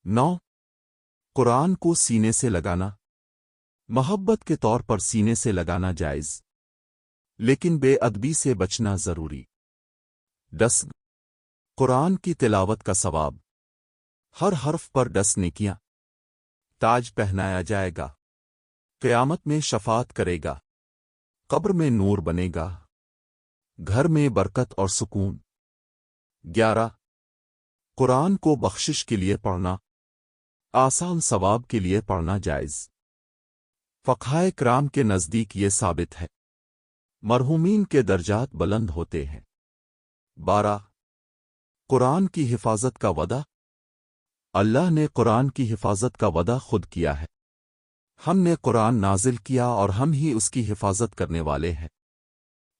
9 قرآن کو سینے سے لگانا۔ محبت کے طور پر سینے سے لگانا جائز، لیکن بے ادبی سے بچنا ضروری۔ 10 قرآن کی تلاوت کا ثواب۔ ہر حرف پر 10 نیکیاں۔ تاج پہنایا جائے گا، قیامت میں شفاعت کرے گا، قبر میں نور بنے گا، گھر میں برکت اور سکون۔ 11 قرآن کو بخشش کے لیے پڑھنا، آسان ثواب کے لیے پڑھنا جائز۔ فقہائے کرام کے نزدیک یہ ثابت ہے، مرحومین کے درجات بلند ہوتے ہیں۔ 12 قرآن کی حفاظت کا وعدہ۔ اللہ نے قرآن کی حفاظت کا وعدہ خود کیا ہے۔ ہم نے قرآن نازل کیا اور ہم ہی اس کی حفاظت کرنے والے ہیں۔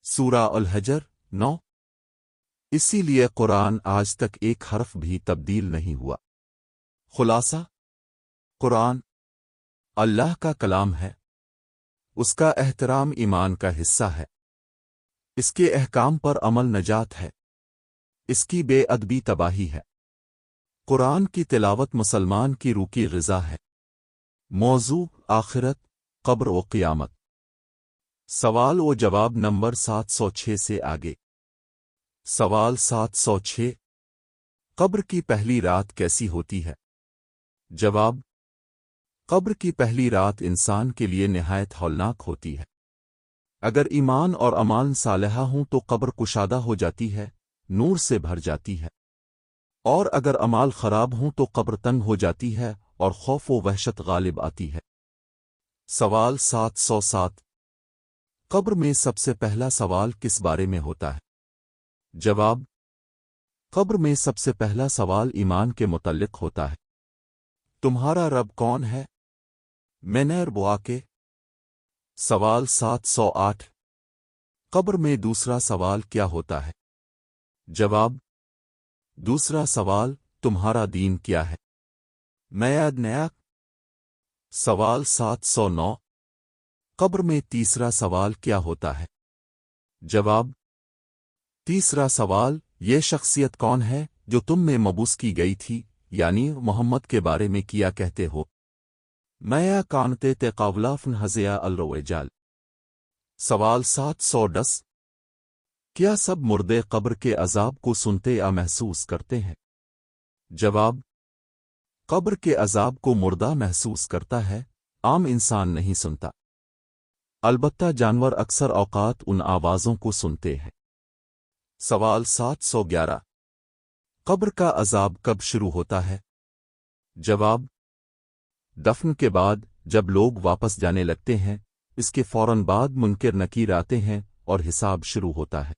سورہ الحجر 9۔ اسی لیے قرآن آج تک ایک حرف بھی تبدیل نہیں ہوا۔ خلاصہ، قرآن اللہ کا کلام ہے، اس کا احترام ایمان کا حصہ ہے، اس کے احکام پر عمل نجات ہے، اس کی بے ادبی تباہی ہے۔ قرآن کی تلاوت مسلمان کی روح کی غذا ہے۔ موضوع آخرت، قبر و قیامت۔ سوال و جواب نمبر 706 سے آگے۔ سوال 706 قبر کی پہلی رات کیسی ہوتی ہے؟ جواب، قبر کی پہلی رات انسان کے لیے نہایت ہولناک ہوتی ہے۔ اگر ایمان اور اعمال صالحہ ہوں تو قبر کشادہ ہو جاتی ہے، نور سے بھر جاتی ہے، اور اگر اعمال خراب ہوں تو قبر تنگ ہو جاتی ہے اور خوف و وحشت غالب آتی ہے۔ سوال 707 قبر میں سب سے پہلا سوال کس بارے میں ہوتا ہے؟ جواب، قبر میں سب سے پہلا سوال ایمان کے متعلق ہوتا ہے۔ تمہارا رب کون ہے؟ منیر بواکے۔ سوال 708 قبر میں دوسرا سوال کیا ہوتا ہے؟ جواب، دوسرا سوال تمہارا دین کیا ہے؟ میعاد نیاک۔ سوال 709 قبر میں تیسرا سوال کیا ہوتا ہے؟ جواب، تیسرا سوال یہ شخصیت کون ہے جو تم میں مبعوث کی گئی تھی، یعنی محمد کے بارے میں کیا کہتے ہو؟ میا کانتے تقاولا فن حزیا الرویجال۔ سوال 710 کیا سب مردے قبر کے عذاب کو سنتے یا محسوس کرتے ہیں؟ جواب، قبر کے عذاب کو مردہ محسوس کرتا ہے، عام انسان نہیں سنتا، البتہ جانور اکثر اوقات ان آوازوں کو سنتے ہیں۔ سوال 711 قبر کا عذاب کب شروع ہوتا ہے؟ جواب، دفن کے بعد جب لوگ واپس جانے لگتے ہیں، اس کے فوراً بعد منکر نکیر آتے ہیں اور حساب شروع ہوتا ہے۔